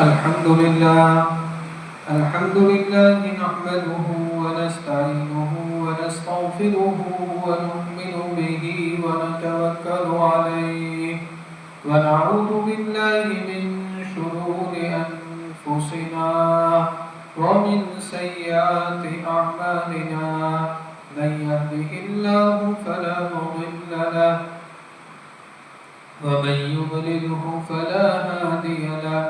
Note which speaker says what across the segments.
Speaker 1: الحمد لله نحمده ونستعينه ونستغفره ونؤمن به ونتوكل عليه ونعوذ بالله من شرور أنفسنا ومن سيئات أعمالنا من يهده الله فلا مضل له ومن يضلله فلا هادي له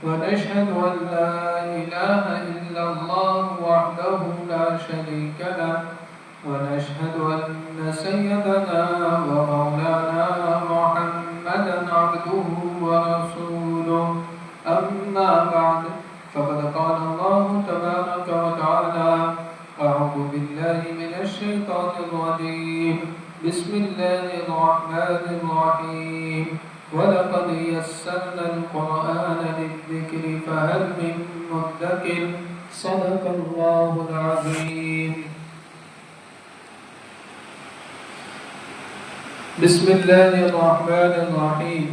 Speaker 1: ونشهد أن لا إله إلا الله وحده لا شريك له ونشهد أن سيدنا ومولانا محمدا عبده ورسوله أما بعد فقد قال الله تبارك وتعالى أعوذ بالله من الشيطان الرجيم بسم الله الرحمن الرحيم ولقد يسرنا القرآن للذكر فهل من مدكر صدق الله العظيم بسم الله الرحمن الرحيم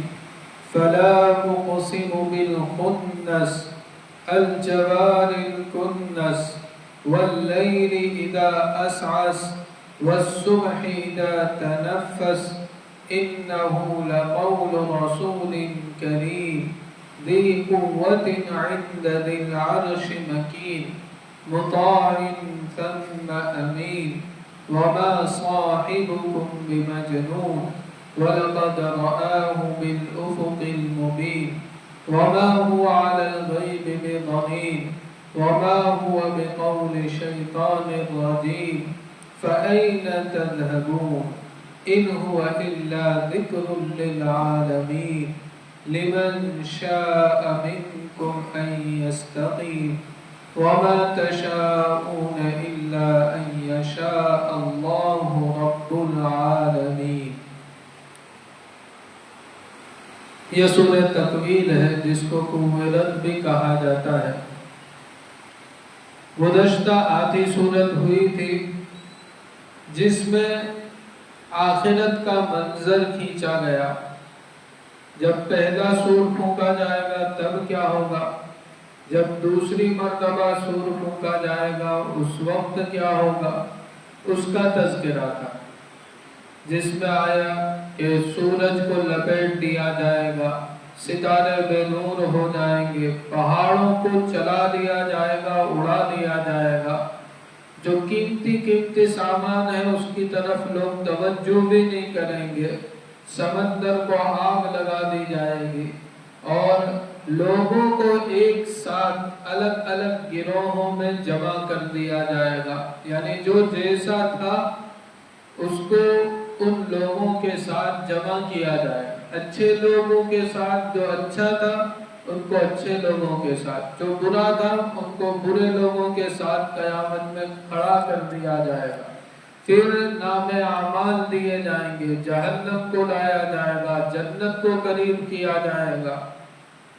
Speaker 1: فلا أقسم بالخنس الجوار الكنس والليل إذا أسعس والصبح إذا تنفس إنه لقول رسول كريم ذي قوة عند ذي العرش مكين مطاع ثم أمين وما صاحبكم بمجنون ولقد رآه بالأفق المبين وما هو على الغيب بضنين وما هو بقول شيطان رجيم فأين تذهبون إن هو إلا ذكر للعالمين لمن شاء منكم أن يستقيم وما تشاءون إلا أن يشاء الله رب العالمين. یہ سورہ تکویر ہے جس کو کویلت بھی کہا جاتا ہے. گزشتہ آتی صورت ہوئی تھی جس میں آخرت کا منظر کھینچا گیا. جب پہلا سور پھونکا جائے گا تب کیا ہوگا، جب دوسری مرتبہ سور پھونکا جائے گا اس وقت کیا ہوگا، اس کا تذکرہ تھا. جس میں آیا کہ سورج کو لپیٹ دیا جائے گا، ستارے بے نور ہو جائیں گے، پہاڑوں کو چلا دیا جائے گا، اڑا دیا جائے گا. جو قیمتی سامان ہے اس کی طرف لوگ توجہ بھی نہیں کریں گے. سمندر کو آگ لگا دی جائے گی اور لوگوں کو ایک ساتھ الگ الگ گروہوں میں جمع کر دیا جائے گا. یعنی جو جیسا تھا اس کو ان لوگوں کے ساتھ جمع کیا جائے. اچھے لوگوں کے ساتھ جو اچھا تھا ان کو اچھے لوگوں کے ساتھ، جو برا تھا ان کو برے لوگوں کے ساتھ قیامت میں کھڑا کر دیا جائے گا. پھر نام اعمال دیے جائیں گے، جہنم کو لایا جائے گا، جنت کو قریب کیا جائے گا.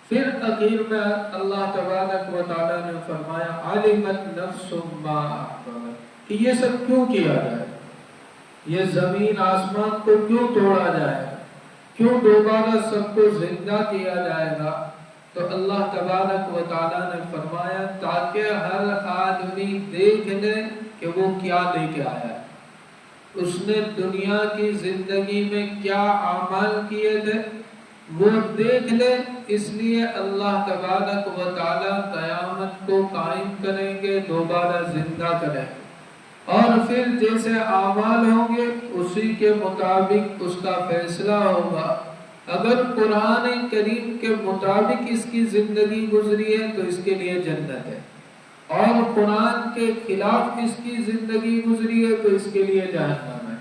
Speaker 1: پھر اخیر میں اللہ تبارک و تعالی نے فرمایا علمت نفس ما احضرت، کہ یہ سب کیوں کیا جائے، یہ زمین آسمان کو کیوں توڑا جائے گا، کیوں دوبارہ سب کو زندہ کیا جائے گا. تو اللہ تبارک و تعالی نے فرمایا تاکہ ہر آدمی دیکھ لے کہ وہ کیا لے کے آیا ہے، اس نے دنیا کی زندگی میں کیا اعمال کیے تھے وہ دیکھ لے. اس لیے اللہ تبارک و تعالی قیامت کو قائم کریں گے، دوبارہ زندہ کریں گے اور پھر جیسے اعمال ہوں گے اسی کے مطابق اس کا فیصلہ ہوگا. اگر قرآن کریم کے مطابق اس کی زندگی گزری ہے تو اس کے لیے جنت ہے، اور قرآن کے خلاف اس کی زندگی گزری ہے تو اس کے لیے جہنم ہے.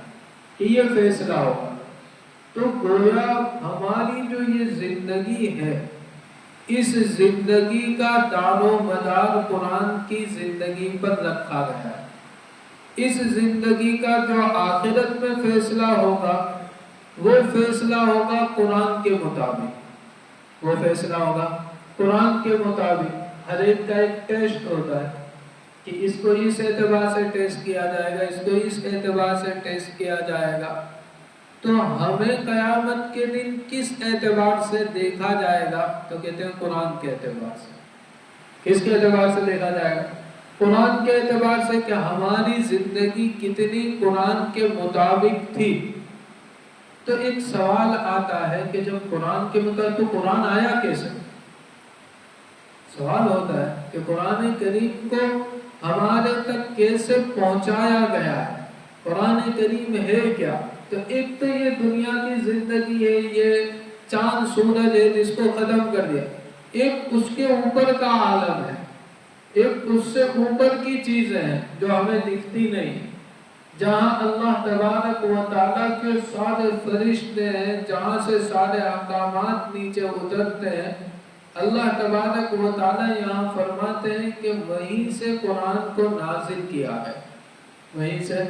Speaker 1: یہ فیصلہ ہوگا. تو گویا ہماری جو یہ زندگی ہے اس زندگی کا دار و مدار قرآن کی زندگی پر رکھا گیا ہے. اس زندگی کا جو آخرت میں فیصلہ ہوگا وہ فیصلہ ہوگا قرآن کے مطابق. وہ فیصلہ ہوگا قرآن کے مطابق. ہر ایک کا ایک ٹیسٹ ہوتا ہے کہ اس کو اس اعتبار سے ٹیسٹ کیا جائے گا، اس کو اس اعتبار سے ٹیسٹ کیا جائے گا. تو ہمیں قیامت کے دن کس اعتبار سے دیکھا جائے گا؟ تو کہتے ہیں قرآن کے اعتبار سے۔ کس کے اعتبار سے دیکھا جائے گا؟ قرآن کے اعتبار سے کہ ہماری زندگی کتنی قرآن کے مطابق تھی۔ تو ایک سوال آتا ہے کہ جب قرآن کے مطابق، تو قرآن آیا کیسے؟ سوال ہوتا ہے کہ قرآن کریم کو ہمارے تک کیسے پہنچایا گیا ہے؟ قرآن کریم ہے کیا؟ تو ایک تو یہ دنیا کی زندگی ہے، یہ چاند سورج ہے جس کو ختم کر دیا، ایک اس کے اوپر کا عالم ہے، ایک اس سے اوپر کی چیزیں ہیں جو ہمیں دکھتی نہیں، جہاں اللہ تبارک و تعالیٰ کے سارے فرشتے ہیں، جہاں سے سارے احکامات نیچے اترتے ہیں۔ اللہ تبارک و تعالیٰ یہاں فرماتے ہیں کہ وہیں سے قرآن کو نازل کیا ہے، وہیں سے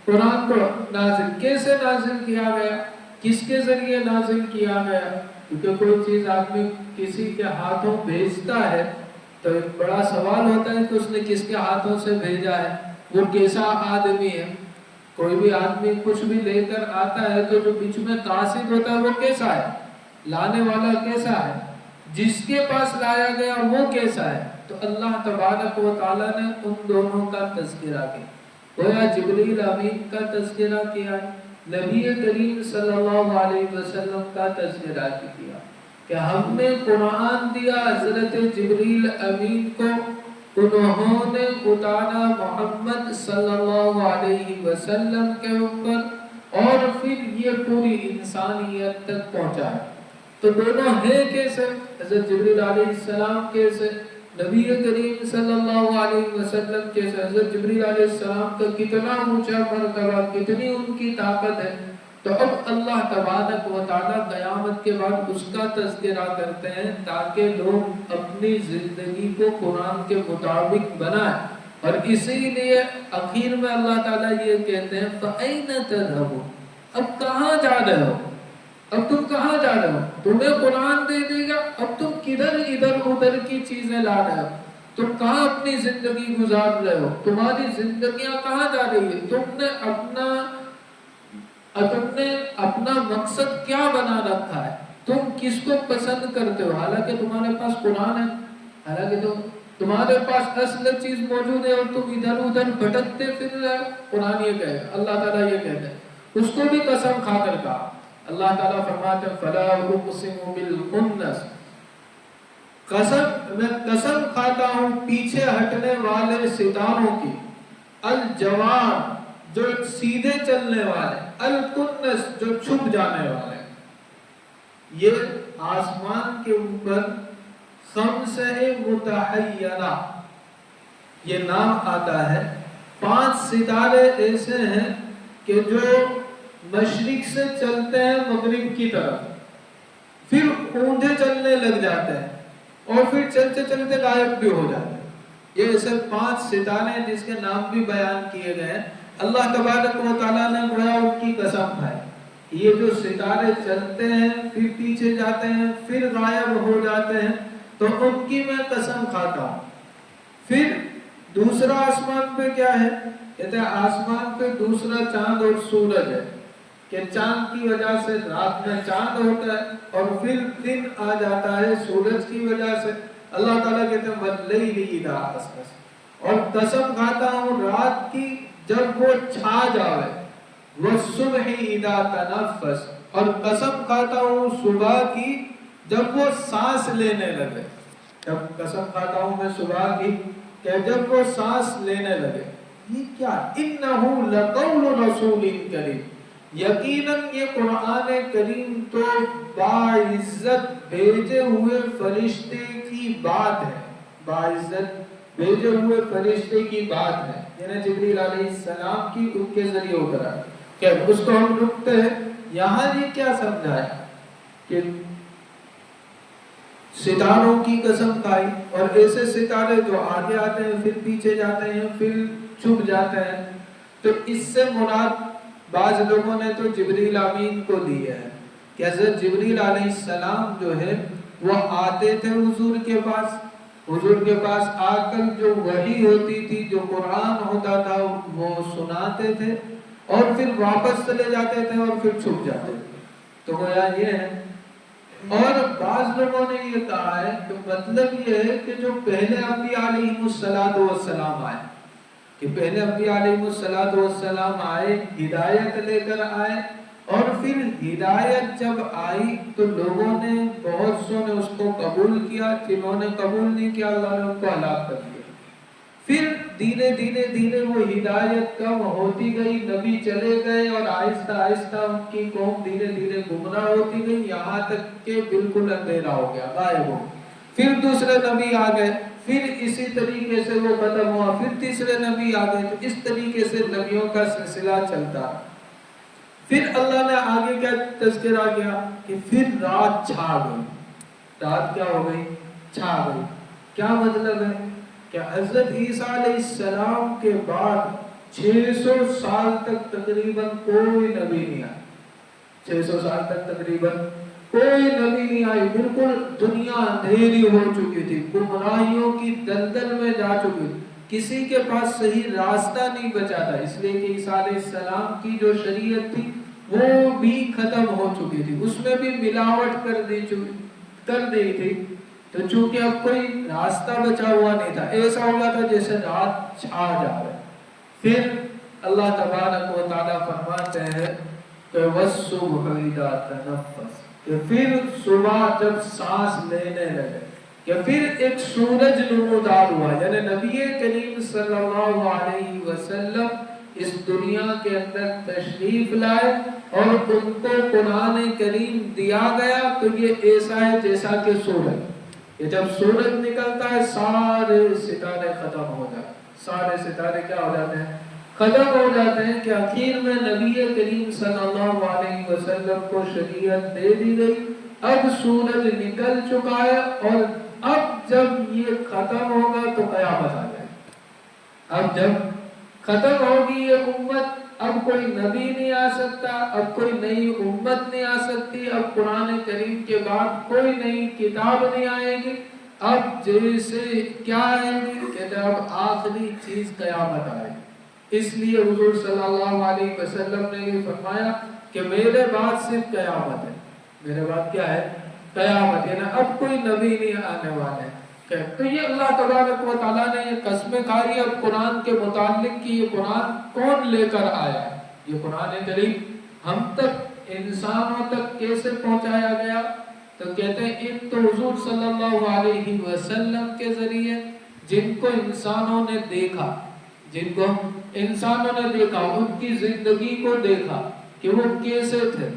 Speaker 1: قرآن کو نازل۔ کیسے نازل کیا گیا؟ کس کے ذریعے نازل کیا گیا؟ کیونکہ کوئی چیز آدمی کسی کے ہاتھوں بھیجتا ہے تو ایک بڑا سوال ہوتا ہے کہ اس نے کس کے ہاتھوں سے بھیجا ہے، وہ کیسا آدمی ہے۔ کوئی بھی آدمی کچھ بھی لے کر آتا ہے تو جو بیچ میں قاصد ہوتا ہے وہ کیسا ہے، لانے والا کیسا ہے، جس کے پاس لایا گیا وہ کیسا ہے۔ تو اللہ تبارک و تعالیٰ نے ان دونوں کا تذکرہ کیا، گویا جبریل امین کا تذکرہ کیا، نبی کریم صلی اللہ علیہ وسلم کا تذکرہ کیا کہ ہم نے قرآن دیا حضرت جبریل امین کو، انہوں نے اتارا محمد صلی اللہ علیہ وسلم کے اوپر، اور پھر یہ پوری انسانیت تک پہنچا۔ تو دونوں ہیں کیسے؟ حضرت جبریل علیہ السلام کیسے، نبی کریم صلی اللہ علیہ وسلم کیسے؟ حضرت جبریل علیہ السلام کا کتنا اونچا مرتبہ، کتنی ان کی طاقت ہے۔ تو اب اللہ تبارک و تعالیٰ قیامت کے بعد اس کا تذکرہ کرتے ہیں تاکہ لوگ اپنی زندگی کو قرآن کے مطابق بنائیں، اور اسی لیے اخیر میں اللہ تعالیٰ یہ کہتے ہیں فَأَيْنَ تَذْهَبُونَ، اب کہاں جا رہے ہو، اب تم کہاں جا رہے ہو؟ تمہیں قرآن دے دے گا، اب تم کدھر ادھر ادھر کی چیزیں لا رہے ہو، تم کہاں اپنی زندگی گزار رہے ہو، تمہاری زندگیاں کہاں جا رہی ہے، تم نے اپنا مقصد کیا بنا رکھا ہے، تم کس کو پسند کرتے ہو؟ حالانکہ تمہارے پاس قرآن ہے، حالانکہ تمہارے پاس اصل چیز موجود ہے اور تم ادھر ادھر بھٹکتے پھر رہے ہو۔ قرآن یہ کہے گا، اللہ تعالیٰ یہ کہتے ہیں، اس کو بھی قسم کھا کر کہا۔ اللہ تعالیٰ فرماتے ہیں فَلَا أُقْسِمُ بِالْخُنَّسِ، میں قسم کھاتا ہوں پیچھے ہٹنے والے ستاروں کی، الجوار جو سیدھے چلنے والے، الکنس جو چھپ جانے والے۔ یہ آسمان کے اوپر خمسہ متحینہ یہ نام آتا ہے، 5 ستارے ایسے ہیں کہ جو مشرق سے چلتے ہیں مغرب کی طرف، پھر اوندھے چلنے لگ جاتے ہیں اور پھر چلتے چلتے غائب بھی ہو جاتے ہیں۔ یہ ایسے 5 ستارے ہیں جس کے نام بھی بیان کیے گئے ہیں۔ اللہ تبارک و تعالیٰ نے گویا ان کی قسم کھائی، یہ جو ستارے چلتے ہیں پھر پیچھے جاتے ہیں پھر غائب ہو جاتے ہیں، تو ان کی میں قسم کھاتا ہوں۔ پھر دوسرا آسمان پہ کیا ہے؟ کہتے ہیں آسمان پہ دوسرا چاند اور سورج ہے، کہ چاند کی وجہ سے رات میں چاند ہوتا ہے اور پھر دن آ جاتا ہے سورج کی وجہ سے۔ اللہ تعالیٰ کہتے ہیں وَاللَّيْلِ إِذَا عَسْعَسَ، اور قسم کھاتا ہوں رات کی جب وہ چھا جاوے، وَالصُّبْحِ إِذَا تَنَفَّسَ، اور قسم کھاتا ہوں صبح کی جب وہ سانس لینے لگے۔ جب قسم کھاتا ہوں میں صبح کی کہ جب وہ سانس لینے لگے۔ یہ کیا؟ إِنَّهُ لَقَوْلُ رَسُولٍ كَرِيمٍ، یقیناً یہ قرآن کریم تو باعزت بھیجے ہوئے فرشتے کی بات ہے، باعزت بھیجے ہوئے فرشتے کی بات ہے، یعنی جبریل علیہ السلام کی ان کے ذریعے اترا۔ کہ اس کو ہم رکتے ہیں یہاں یہ کیا سمجھایا کہ ستاروں کی قسم کھائی، اور ایسے ستارے جو آگے آتے ہیں پھر پیچھے جاتے ہیں پھر چھپ جاتے ہیں۔ تو اس سے مراد بعض لوگوں نے تو جبریل امین کو دی ہے کہ حضرت جبریل علیہ السلام جو ہے وہ آتے تھے حضور کے پاس، حضور کے پاس آ کر جو وحی ہوتی تھی، جو قرآن ہوتا تھا وہ سناتے تھے، اور پھر واپس چلے جاتے تھے اور پھر چھپ جاتے تھے. تو گویا یہ ہے. اور بعض لوگوں نے یہ کہا ہے کہ مطلب یہ ہے کہ جو پہلے انبیاء علیہ السلام آئے، کہ پہلے انبیاء علیہ السلام آئے، ہدایت لے کر آئے، اور پھر ہدایت جب آئی تو لوگوں نے، بہت سو نے اس کو قبول کیا، جنہوں نے قبول نہیں کیا اللہ نے ان کو ہلاک کر دیا. پھر دھیرے وہ ہدایت کم ہوتی گئی، نبی چلے گئے، اور آہستہ آہستہ ان کی قوم دھیرے گمراہ ہوتی گئی، یہاں تک کہ بالکل اندھیرا ہو گیا، غائب ہو. پھر دوسرے نبی آ گئے، پھر اسی طریقے سے وہ ختم ہوا، پھر تیسرے نبی آ گئے. تو اس طریقے سے نبیوں کا سلسلہ چلتا. پھر اللہ نے آگے کیا تذکرہ کیا کہ پھر رات چھا گئی. رات کیا ہو گئی؟ چھا گئی. کیا مطلب ہے کہ حضرت عیسیٰ علیہ السلام کے بعد 600 سال تک تقریباً کوئی نبی نہیں آیا. 600 سال تک تقریباً کوئی نبی نہیں آئی. بالکل دنیا اندھیری ہو چکی تھی، گمراہیوں کی دلدل میں جا چکی تھی، کسی کے پاس صحیح راستہ نہیں بچا تھا. اس لیے کہ عیسیٰ علیہ السلام کی جو شریعت تھی وہ بھی ختم ہو چکی تھی، اس میں بھی ملاوٹ کر دی تھی. تو چونکہ اب کوئی راستہ بچا ہوا نہیں تھا، ایسا ہوا تھا جیسے رات چھا جا رہے. پھر اللہ تبارک و تعالیٰ فرماتے ہیں کہ وَالصُّبْحِ إِذَا تَنَفَّسَ، کہ پھر صبح جب سانس لینے لگے، کہ پھر ایک سورج نمودار ہوا. یعنی نبی کریم صلی اللہ علیہ وسلم اس دنیا کے اندر تشریف لائے اور ان کو قرآن کریم دیا گیا. تو یہ ایسا ہے جیسا کہ سورج، کہ جب سورج نکلتا ہے سارے ستارے ختم ہو جاتے ہیں. سارے ستارے کیا ہو جاتے ہیں؟ ختم ہو جاتے ہیں. کہ آخر میں نبی کریم صلی اللہ علیہ وسلم کو شریعت دے دی گئی. اب سورج نکل چکا ہے، اور اب جب یہ ختم ہوگا تو قیامت آ جائے. اب جب ختم ہوگی یہ امت، اب کوئی نبی نہیں آ سکتا، اب کوئی نئی امت نہیں آ سکتی، اب قرآن کریم کے بعد کوئی نئی کتاب نہیں آئے گی. اب جیسے کیا آئے گی کہ جب آخری چیز قیامت آئے گی. اس لیے حضور صلی اللہ علیہ وسلم نے یہ فرمایا کہ میرے بعد صرف قیامت ہے. میرے بعد کیا ہے؟ قیامت. یعنی اب کوئی نبی نہیں آنے والے. تو یہ اللہ تبارک و تعالیٰ نے یہ قسمیں کھائی اب قرآن کے متعلق کی. یہ قرآن کون لے کر آیا؟ یہ قرآن کریم ہم تک، انسانوں تک کیسے پہنچایا گیا؟ تو کہتے ہیں ایک تو حضور صلی اللہ علیہ وسلم کے ذریعے، جن کو انسانوں نے دیکھا، جن کو انسانوں نے دیکھا، ان کی زندگی کو دیکھا کہ وہ کیسے تھے،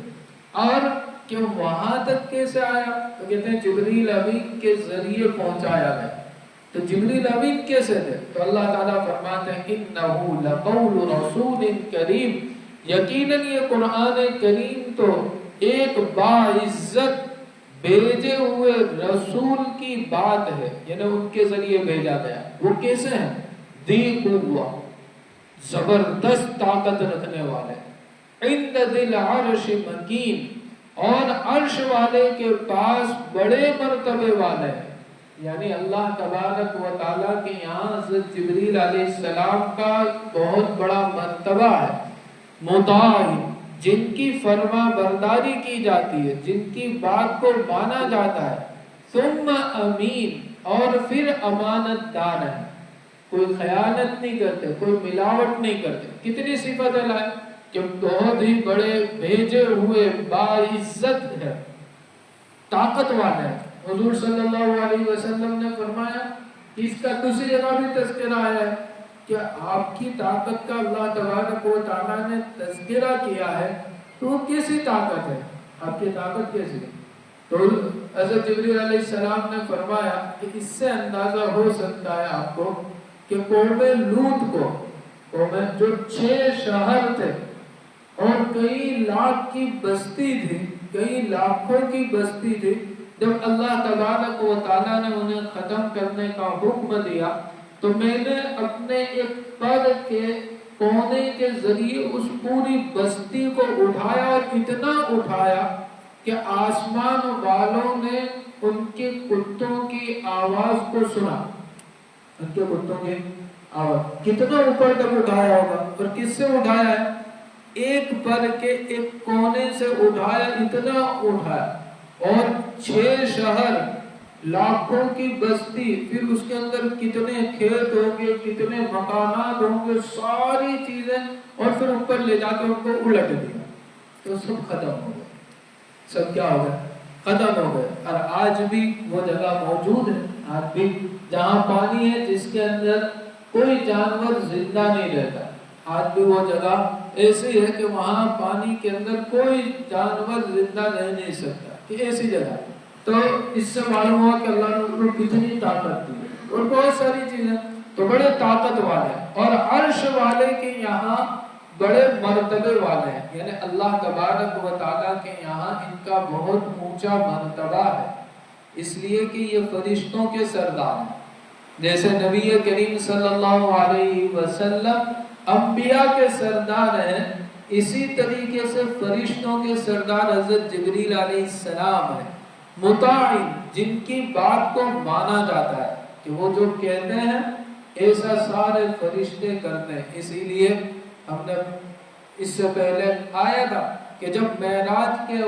Speaker 1: اور کہ وہاں تک کیسے آیا. تو کہتے ہیں جبریل امین کے ذریعے پہنچایا گیا. تو جبریل امین کیسے تھے؟ تو اللہ تعالیٰ فرماتے ہیں انہ لقول رسول کریم، یقیناً یہ قرآن کریم تو ایک باعزت بھیجے ہوئے رسول کی بات ہے. یعنی ان کے ذریعے بھیجا گیا. وہ کیسے ہیں؟ ذی قوہ، زبردست طاقت رکھنے والے، عند ذی العرش مکین، اور عرش والے کے پاس بڑے مرتبے والے ہیں. یعنی اللہ تبارک و تعالیٰ کے یہاں حضرت جبریل علیہ السلام کا بہت بڑا مرتبہ ہے. مطاع، جن کی فرما برداری کی جاتی ہے، جن کی بات کو مانا جاتا ہے. ثم امین، اور پھر امانت دار ہے، کوئی خیانت نہیں کرتے، کوئی ملاوٹ نہیں کرتے. کتنی صفتیں لائے کہ بہت ہی بڑے بھیجے ہوئے باعزت ہے، طاقت والا ہے. حضور صلی اللہ علیہ وسلم نے فرمایا، اس کا دوسری جگہ بھی تذکرہ آیا ہے کہ آپ کی طاقت کا اللہ تبارک و تعالیٰ نے تذکرہ کیا ہے. تو وہ کیسی طاقت ہے؟ آپ کی طاقت کیسی ہے؟ تو حضرت جبریل علیہ السلام نے فرمایا کہ اس سے اندازہ ہو سکتا ہے آپ کو کہ قوم لوط کو، قوم جو 6 شہر تھے اور کئی لاکھ کی بستی تھی، کئی لاکھوں کی بستی تھی، جب اللہ تبارک و تعالیٰ نے انہیں ختم کرنے کا حکم دیا تو میں نے اپنے ایک پر کے کونے کے ذریعے اس پوری بستی کو اٹھایا، اور اتنا اٹھایا کہ آسمان والوں نے ان کے کتوں کی آواز کو سنا. ان کے کتوں کی آواز کتنا اوپر تک اٹھایا ہوگا. اور کس سے اٹھایا ہے؟ ایک پر کے ایک کونے سے اٹھایا، اتنا اٹھایا، اور 6 شہر، لاکھوں کی بستی، پھر اس کے اندر کتنے کھیت ہوں گے، کتنے مکانات ہوں گے، ساری چیزیں، اور پھر اوپر لے جا کے ان کو الٹ دیا تو سب ختم ہو گئے، سب کیا ہو گئے؟ ختم ہو گئے۔ اور آج بھی وہ جگہ موجود ہے، آج بھی جہاں پانی ہے جس کے اندر کوئی جانور زندہ نہیں رہتا، آج بھی وہ جگہ ایسی ہے کہ وہاں پانی کے اندر کوئی جانور زندہ رہ نہیں سکتا، کہ ایسی جگہ۔ تو اس سے معلوم ہوا کہ اللہ نے ان کو کتنی طاقت دی ہے، اور بہت ساری چیزیں تو بڑے طاقت والے ہیں، اور عرش والے کے یہاں بڑے مرتبے والے ہیں، یعنی اللہ تبارک و تعالیٰ کے یہاں ان کا بہت اونچا مرتبہ ہے، اس لیے کہ یہ فرشتوں کے سردار ہیں۔ جیسے نبی کریم صلی اللہ علیہ وسلم انبیاء کے سردار ہیں، اسی طریقے سے فرشتوں کے سردار حضرت جبریل علیہ السلام ہیں، مطاع، جن کی بات کو مانا جاتا ہے، کہ وہ جو کہتے ہیں ایسا سارے فرشتے کرتے ہیں۔ اسی لیے ہم نے اس سے پہلے آیا تھا کہ جب معراج کے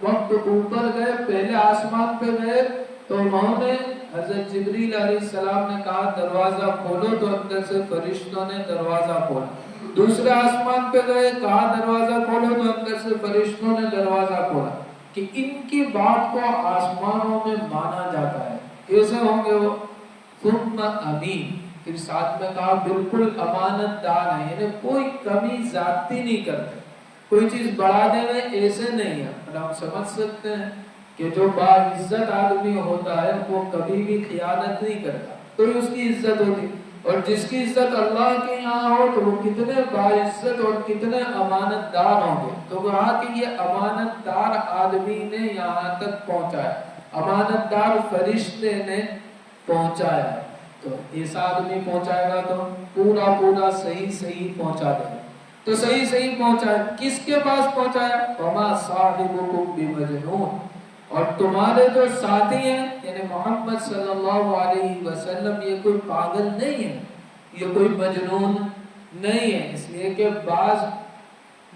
Speaker 1: وقت اوپر گئے، پہلے آسمان پہ گئے، تو انہوں نے حضرت جبریل علیہ السلام نے کہا دروازہ کھولو، تو اندر سے فرشتوں نے دروازہ کھولا۔ دوسرے آسمان پہ گئے، کہا دروازہ کھولو، تو اندر سے فرشتوں نے دروازہ کھولا، کہ ان کی بات کو آسمانوں میں مانا جاتا ہے۔ کیسے ہوں گے وہ؟ ثم امین، پھر ساتھ میں کہا بالکل امانت دار ہے، یعنی کوئی کمی زیادتی نہیں کرتے، کوئی چیز بڑھانے میں ایسے نہیں ہے۔ اور ہم سمجھ سکتے ہیں کہ جو باعزت آدمی ہوتا ہے وہ کبھی بھی خیانت نہیں کرتا، تو اس کی عزت ہوتی، اور جس کی عزت اللہ کے یہاں ہو تو وہ کتنے باعزت اور کتنے امانت دار ہوں گے۔ تو کہا کہ یہ امانت دار آدمی نے یہاں تک پہنچایا، امانت دار فرشتے نے پہنچایا، تو ایسا آدمی پہنچائے گا تو پورا صحیح پہنچا دے گا۔ تو صحیح پہنچایا، کس کے پاس پہنچایا؟ وما صاحبکم بمجنون، اور تمہارے جو ساتھی ہیں یعنی محمد صلی اللہ علیہ وسلم، یہ کوئی پاگل نہیں ہے، یہ کوئی مجنون نہیں ہے۔ اس لیے کہ بعض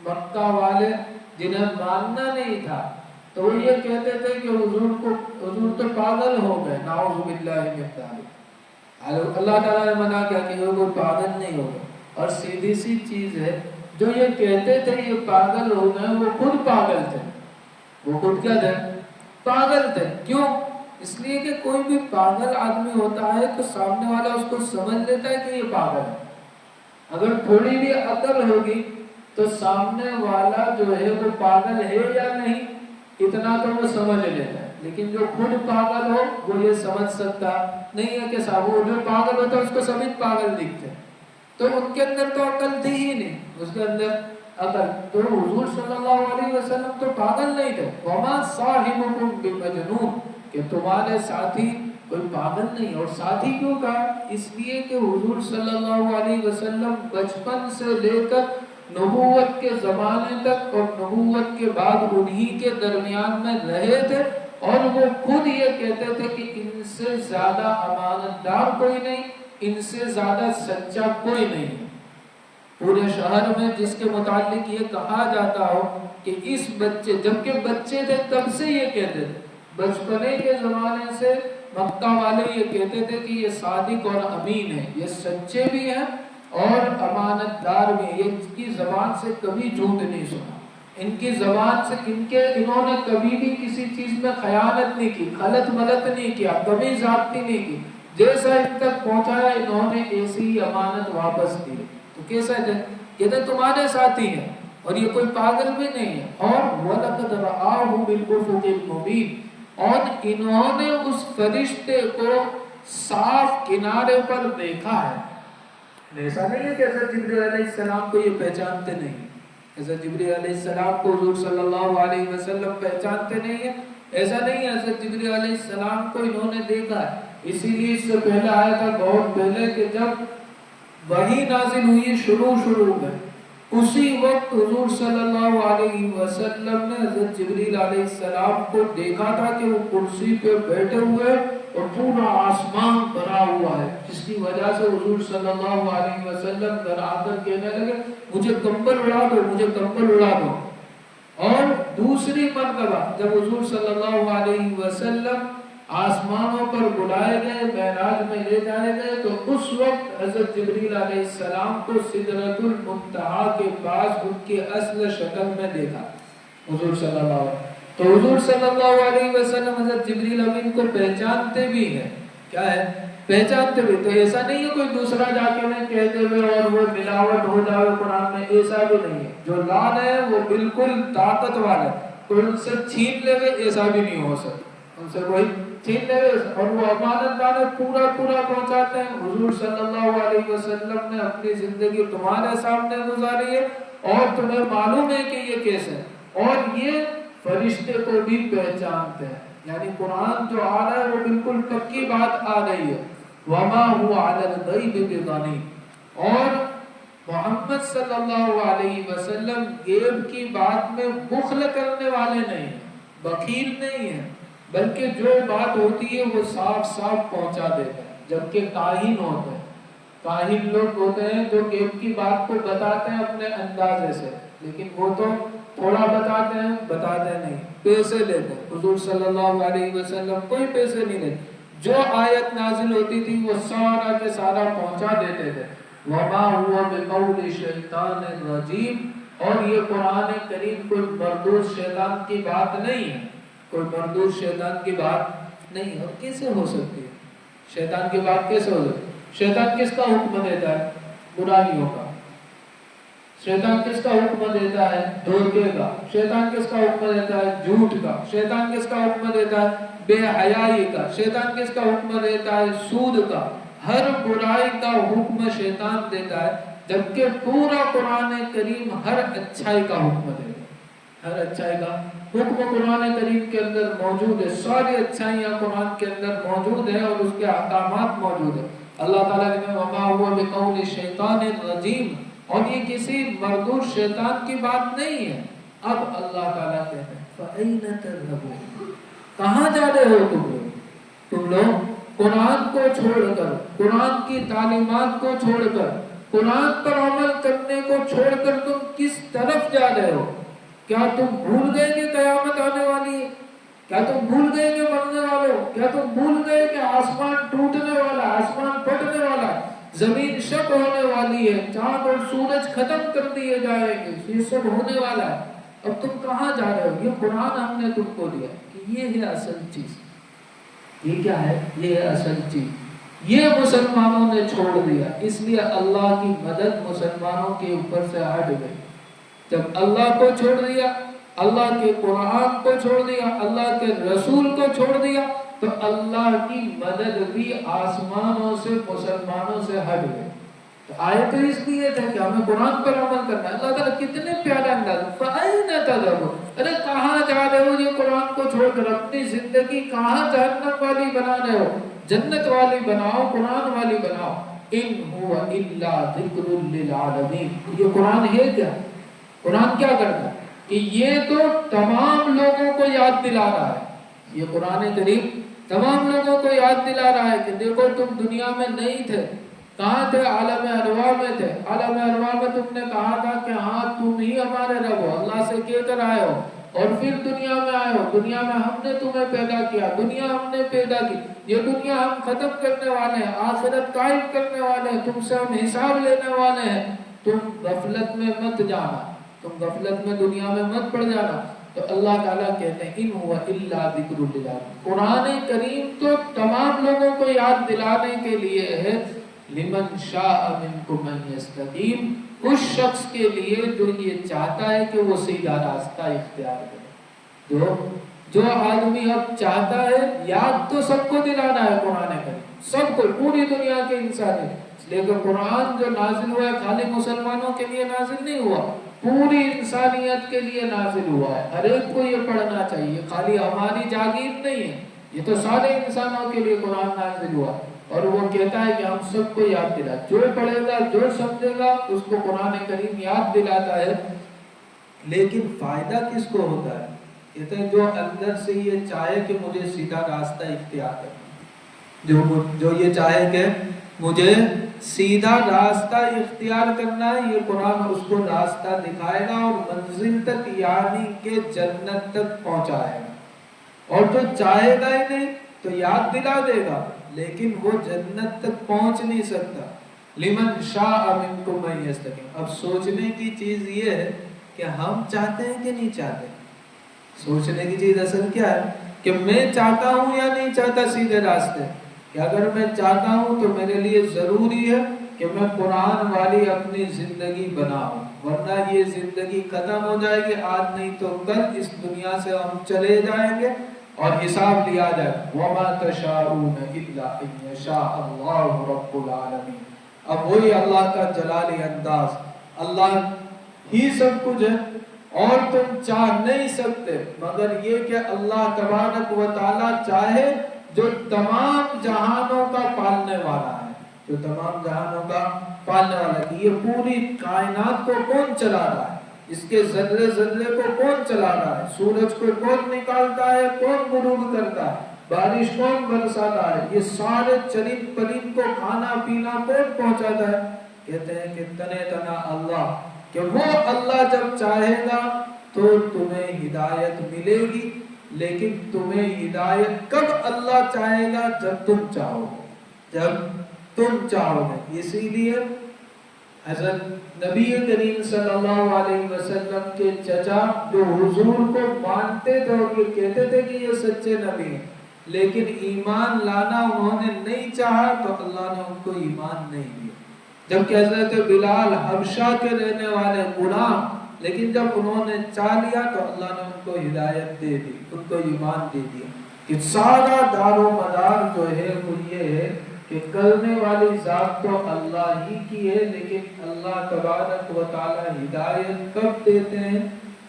Speaker 1: مکہ والے جنہیں ماننا نہیں تھا تو وہ یہ کہتے تھے کہ حضور تو پاگل ہو گئے، نعوذ باللہ من ذالک۔ اللہ تعالیٰ نے منع کیا کہ وہ کوئی پاگل نہیں ہوگا، اور سیدھی سی چیز ہے، جو یہ کہتے تھے یہ پاگل ہو گئے، وہ خود پاگل تھے، وہ خود کیا تھے؟ پاگل تھے۔ کیوں؟ اس لیے کہ کوئی بھی پاگل آدمی ہوتا ہے تو سامنے والا اس کو سمجھ لیتا ہے کہ یہ پاگل ہے، اگر تھوڑی بھی عقل ہوگی تو سامنے والا جو ہے وہ پاگل ہے یا نہیں اتنا تو وہ سمجھ لیتا ہے، لیکن جو خود پاگل ہو وہ یہ سمجھ سکتا نہیں ہے کہ صاحب وہ جو پاگل ہوتا ہے اس کو سبھی پاگل دکھتے ہیں، تو ان کے اندر تو عقل تھی ہی نہیں، اس کے اندر عقل تو حضور صلی اللہ علیہ وسلم تو پاگل نہیں تھے۔ وما صاحبکم بمجنون، کہ تمہارے ساتھی کوئی پاگل نہیں۔ اور ساتھی کیوں کہا؟ اس لیے کہ حضور صلی اللہ علیہ وسلم بچپن سے لے کر نبوت کے زمانے تک اور نبوت کے بعد انہی کے درمیان میں رہے تھے، اور وہ خود یہ کہتے تھے کہ ان سے زیادہ امانت دار کوئی نہیں، ان سے زیادہ سچا کوئی نہیں پورے شہر میں، جس کے متعلق یہ کہا جاتا ہو کہ اس بچے، جبکہ بچے تھے تب سے یہ کہتے تھے، بچپنے کے زمانے سے مکہ والے یہ کہتے تھے کہ یہ صادق اور امین ہے، یہ سچے بھی ہیں اور امانت دار بھی ہیں، ان کی زبان سے کبھی جھوٹ نہیں سنا، ان کی زبان سے انہوں نے کبھی بھی کسی چیز میں خیانت نہیں کی، غلط ملت نہیں کیا، کبھی زیادتی نہیں کی، جیسا ان تک پہنچایا انہوں نے ایسی ہی امانت واپس کی۔ تو کیسا ہے؟ یہ تو تمہارے ساتھی ہیں اور یہ کوئی پاگل بھی نہیں ہے۔ اور وَلَقَدْ رَآهُ بِالْأُفُقِ الْمُبِينِ، اور انہوں نے اس فرشتے کو صاف کنارے پر دیکھا ہے۔ ایسا نہیں ہے کہ حضرت جبریل علیہ السلام کو یہ پہچانتے نہیں، حضرت جبریل علیہ السلام کو حضور صلی اللہ علیہ وسلم پہچانتے نہیں ہیں، ایسا نہیں ہے، حضرت جبریل علیہ السلام کو انہوں نے دیکھا ہے۔ اسی لیے اس سے پہلے آیا تھا بہت پہلے کہ جب وحی نازل ہوئی شروع میں، اسی وقت حضور صلی اللہ علیہ وسلم نے حضرت جبریل علیہ السلام کو دیکھا تھا کہ وہ کرسی پہ بیٹھے ہوئے اور پورا آسمان بھرا ہوا ہے، جس کی وجہ سے حضور صلی اللہ علیہ وسلم گھر آ کر کہنے لگے مجھے کمبل اڑا دو، مجھے کمبل اڑا دو۔ اور دوسری مرتبہ جب حضور صلی اللہ علیہ وسلم آسمانوں پر بلائے گئے، معراج میں لے جائے گئے، تو اس وقت حضرت جبریل علیہ السلام کو سدرۃ المنتہا کے پاس ان کی اصل شکل میں دیکھا حضور صلی اللہ علیہ وسلم۔ تو حضور صلی اللہ علیہ وسلم حضرت جبریل امین کو پہچانتے بھی ہیں، کیا ہے پہچانتے بھی، تو ایسا نہیں ہے کوئی دوسرا جا کے نہیں کہتے ہوئے اور وہ ملاوٹ ہو جائے قرآن میں، ایسا بھی نہیں ہے۔ جو لان ہے وہ بالکل طاقت والا، کوئی ان سے چھین لے گئے ایسا بھی نہیں ہو سکتا، ان سے کوئی چھین لے گئے، اور وہ امانت دار پورا پہنچاتے ہیں۔ حضور صلی اللہ علیہ وسلم نے اپنی زندگی تمہارے سامنے گزاری ہے اور تمہیں معلوم ہے کہ یہ کیسے ہے، اور یہ فرشتے کو بھی پہچانتے ہیں، یعنی قرآن جو آ رہا ہے وہ بالکل پکی بات آ رہی ہے۔ وما هو على الغیب بضنین، اور محمد صلی اللہ علیہ وسلم غیب کی بات میں بخل کرنے والے نہیں ہیں، بخیل نہیں ہیں، بلکہ جو بات ہوتی ہے وہ صاف صاف پہنچا دیتے ہیں۔ جبکہ کاہن ہوتے ہیں، کاہن لوگ ہوتے ہیں جو غیب کی بات کو بتاتے ہیں اپنے اندازے سے، لیکن وہ تو تھوڑا بتاتے ہیں، بتاتے نہیں، پیسے لیتے ہیں۔ حضور صلی اللہ علیہ وسلم کوئی پیسے نہیں لیتے، جو آیت نازل ہوتی تھی وہ سارا کے سارا پہنچا دیتے تھے۔ وما هو بقول شیطان الرجیم، اور یہ قرآن کریم کوئی مردود شیطان کی بات نہیں ہے، کوئی مردود شیطان کی بات نہیں ہے۔ اور کیسے ہو سکتی ہے شیطان کی بات، کیسے ہو سکتی ہے؟ شیطان کس کا حکم دیتا ہے؟ برائیوں کا۔ شیطان کس کا حکم دیتا ہے؟ دھوکے کا۔ شیطان کس کا حکم دیتا ہے؟ جھوٹ کا۔ شیطان کس کا حکم دیتا ہے؟ بے حیائی کا۔ شیطان کس کا حکم دیتا ہے؟ سود کا۔ ہر برائی کا حکم شیطان دیتا ہے، جبکہ پورا قرآن کریم ہر اچھائی کا حکم دیتا ہے، ہر اچھائی کا حکم قرآن کریم کے اندر موجود ہے، ساری اچھائیاں قرآن کے اندر موجود ہیں اور اس کے احکامات موجود ہیں۔ اللہ تعالیٰ نے وما هو بقول شیطان الرجیم، اور یہ کسی مردود شیطان کی بات نہیں ہے۔ اب اللہ تعالیٰ کہتے ہیں فَأَيْنَ تَذْهَبُونَ، کہاں جا رہے ہو تم لوگ قرآن کو چھوڑ کر، قرآن کی تعلیمات کو چھوڑ کر، قرآن پر عمل کرنے کو چھوڑ کر تم کس طرف جا رہے ہو؟ کیا تم بھول گئے کہ قیامت آنے والی ہے؟ کیا تم بھول گئے کہ مرنے والے ہو؟ کیا تم بھول گئے کہ آسمان ٹوٹنے والا، آسمان پھٹنے والا، زمین شق ہونے والی ہے، چاند اور سورج ختم کر دیے جائیں گے، یہ سب ہونے والا ہے، اب تم کہاں جا رہے ہو؟ یہ قرآن ہم نے تم کو دیا کہ یہ ہے اصل چیز، یہ کیا ہے؟ یہ ہے اصل چیز، یہ مسلمانوں نے چھوڑ دیا، اس لیے اللہ کی مدد مسلمانوں کے اوپر سے ہٹ گئی۔ جب اللہ کو چھوڑ دیا، اللہ کے قرآن کو چھوڑ دیا، اللہ کے رسول کو چھوڑ دیا، تو اللہ کی مدد بھی آسمانوں سے مسلمانوں سے ہٹ گئی۔ تو آیت اس لیے تھا کہ ہمیں قرآن پر عمل کرنا ہے۔ اللہ تعالیٰ کتنے پیارا انداز، فَأَيْنَ تَذْهَبُونَ، ارے کہاں جا رہے ہو یہ قرآن کو چھوڑ کر؟ اپنی زندگی کہاں جہنم والی بنا رہے ہو؟ جنت والی بناؤ، قرآن والی بناؤ۔ إِنْ هُوَ إِلَّا ذِكْرٌ لِّلْعَالَمِينَ، یہ قرآن ہے کیا؟ قرآن کیا کرتا ہے کہ یہ تو تمام لوگوں کو یاد دلا رہا ہے، یہ قرآن کریم تمام لوگوں کو یاد دلا رہا ہے کہ دیکھو تم دنیا میں نہیں تھے، کہاں تھے؟ عالم ارواح میں تھے، عالم ارواح میں تم نے کہا تھا کہ ہاں تم ہی ہمارے رب ہو، اللہ سے کہہ کر آئے ہو، اور پھر دنیا میں آئے ہو، دنیا میں ہم نے تمہیں پیدا کیا، دنیا ہم نے پیدا کی، یہ دنیا ہم ختم کرنے والے ہیں، آخرت قائم کرنے والے ہیں، تم سے ہم حساب لینے والے ہیں، تم غفلت میں مت جانا، تم غفلت میں دنیا میں مت پڑ جانا۔ تو اللہ تعالیٰ کہتے ہیں ان هو الا ذکر للعالمین، قرآن کریم تو تمام لوگوں کو یاد دلانے کے لیے ہے، لمن شاء منکم ان یستقیم، اس شخص کے لیے جو یہ چاہتا ہے کہ وہ سیدھا راستہ اختیار کرے۔ جو آدمی اب چاہتا ہے، یاد تو سب کو دلانا ہے قرآن کریم، سب کو، پوری دنیا کے انسان، لیکن قرآن جو نازل ہوا ہے خالی مسلمانوں کے لیے نازل نہیں ہوا، پوری انسانیت کے لیے نازل ہوا ہے، ہر ایک کو یہ پڑھنا چاہیے، خالی ہماری جاگیر نہیں ہے، یہ تو سارے انسانوں کے لیے قرآن نازل ہوا۔ اور وہ کہتا ہے کہ ہم سب کو یاد دلا، جو پڑھے گا جو سمجھے گا اس کو قرآن کریم یاد دلاتا ہے، لیکن فائدہ کس کو ہوتا ہے؟ کہتے ہیں جو اندر سے یہ چاہے کہ مجھے سیدھا راستہ اختیار کرنا، جو یہ چاہے کہ مجھے سیدھا راستہ اختیار کرنا ہے، یہ قرآن اس کو راستہ دکھائے گا اور منزل تک یعنی کہ جنت تک پہنچائے گا۔ اور جو چاہے گا ہی نہیں تو یاد دلا دے گا لیکن وہ جنت تک پہنچ نہیں سکتا۔ لمن شاء منکم ان یستقیم۔ اب سوچنے کی چیز یہ ہے کہ ہم چاہتے ہیں کہ نہیں چاہتے۔ سوچنے کی چیز اصل کیا ہے کہ میں چاہتا ہوں یا نہیں چاہتا سیدھے راستے، کہ اگر میں چاہتا ہوں تو میرے لیے ضروری ہے کہ میں قرآن والی اپنی زندگی بناؤں، ورنہ یہ زندگی ختم ہو جائے گی، آج نہیں تو کل اس دنیا سے ہم چلے جائیں گے اور حساب لیا جائے گا۔ وَمَا تَشَاءُونَ إِلَّا أَن يَشَاءَ اللَّهُ رَبُّ الْعَالَمِينَ۔ اب وہی اللہ کا جلالی انداز، اللہ ہی سب کچھ ہے اور تم چاہ نہیں سکتے مگر یہ کہ اللہ تبارک و تعالی چاہے جو تمام جہانوں کا پالنے والا ہے، جو تمام جہانوں کا پالنے والا ہے۔ یہ پوری کائنات کو کون چلا رہا ہے؟ اس کے ذرے ذرے کو کون چلا رہا ہے؟ سورج کو کون نکالتا ہے؟ کون غروب کرتا ہے؟ بارش کون برساتا ہے؟ یہ سارے چرند پرند کو کھانا پینا کون پہنچاتا ہے؟ کہتے ہیں کہ تنے تنا اللہ، کہ وہ اللہ جب چاہے گا تو تمہیں ہدایت ملے گی، لیکن تمہیں ہدایت کب اللہ چاہے گا؟ جب تم چاہو گے، جب تم چاہو گے۔ اسی لیے حضرت نبی کریم صلی اللہ علیہ وسلم کے چچا جو حضور کو مانتے تھے اور یہ کہتے تھے کہ یہ سچے نبی ہیں، لیکن ایمان لانا انہوں نے نہیں چاہا تو اللہ نے ان کو ایمان نہیں دیا۔ جبکہ حضرت بلال حبشہ کے رہنے والے غلام، لیکن جب انہوں نے چاہ لیا تو اللہ نے ان کو ہدایت دے دی، ان کو ایمان دے دیا۔ کہ سارا دار و مدار جو ہے وہ یہ ہے کہ کرنے والی ذات تو اللہ ہی کی ہے، لیکن اللہ تبارک و تعالی ہدایت کب دیتے ہیں؟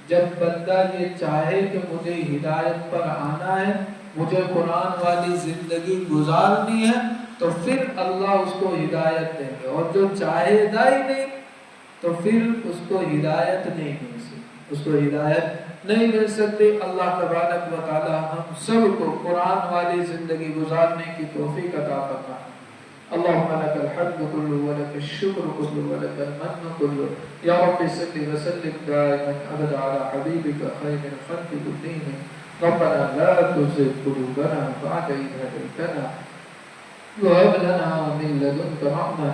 Speaker 1: جب بندہ یہ چاہے کہ مجھے ہدایت پر آنا ہے، مجھے قرآن والی زندگی گزارنی ہے، تو پھر اللہ اس کو ہدایت دیں گے۔ اور جو چاہے گا ہی نہیں تو پھر اس کو ہدایت نہیں مل سکتی، اس کو ہدایت نہیں مل سکتی۔ اللہ تبارک و تعالی ہم سب کو قرآن والی زندگی گزارنے کی توفیق عطا فرمائے۔ اللهم لك الحمد كله ولك الشكر كله ولك المن كله، يا رب صل وسلم دائما ابدا على حبيبك خير الخلق كلهم، ربنا لا تزغ قلوبنا بعد إذ هديتنا وهب لنا من لدنك رحمة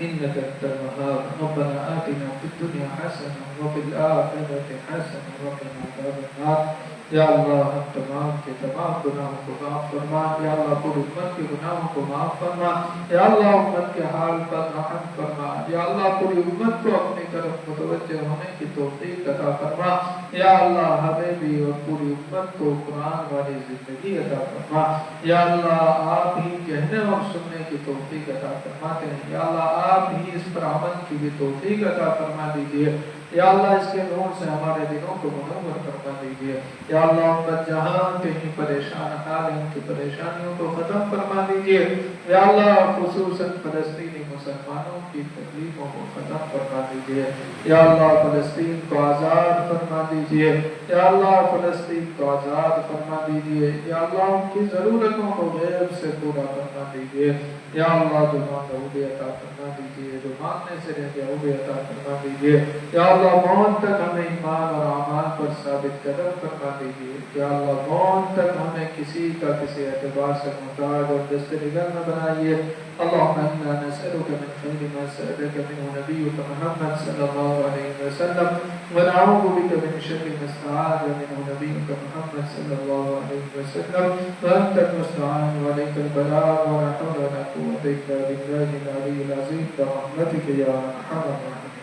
Speaker 1: إنك أنت الوهاب، ربنا آتنا في الدنيا حسنة وفي الآخرة حسنة وقنا عذاب النار۔ یا اللہ ہم تمام کے تمام گناہوں کو معاف فرما، یا اللہ پوری امت کے گناہوں کو معاف فرما، یا اللہ امت کے حال پر رحم فرما، یا اللہ پوری امت کو اپنی طرف متوجہ ہونے کی توفیق عطا فرما، یا اللہ ہمیں بھی اور پوری امت کو قرآن والی زندگی عطا فرما، یا اللہ آپ ہی کہنے اور سننے کی توفیق عطا فرماتے ہیں، یا اللہ آپ ہی اس پر عمل کی بھی توفیق عطا فرما دیجیے، یا اللہ اس کے نور سے ہمارے دلوں کو منور فرما دیجیے، یا اللہ امت جہاں کہیں پریشان حال ان کی پریشانیوں کو ختم فرما دیجیے، یا اللہ خصوصاً فلسطینی مسلمانوں کی تکلیفوں کو ختم فرما دیجیے، یا اللہ فلسطین کو آزاد فرما دیجیے، یا اللہ فلسطین کو آزاد فرما دیجیے، یا اللہ ان کی ضرورتوں کو غیب سے پورا فرما دیجیے، یا اللہ جو مانگا وہ بھی عطا فرما دیجیے، جو مانگنے سے رہ گیا وہ بھی عطا فرما دیجیے، یا اللہ موت تک ہمیں ایمان اور اعمال پر ثابت قدم فرما دیجیے، یا اللہ موت تک ہمیں کسی کا کسی اعتبار سے محتاج اور دست نگر نہ بنائیے۔ اللهم انا نسألك من خير ما سألك منه نبيك محمد صلى الله عليه وسلم، ونعوذ بك من شر ما استعاذ منه نبيك محمد صلى الله عليه وسلم، وأنت المستعان وعليك البلاغ ولا حول ولا قوة إلا بالله العلي العظيم برحمتك يا أرحم الراحمين۔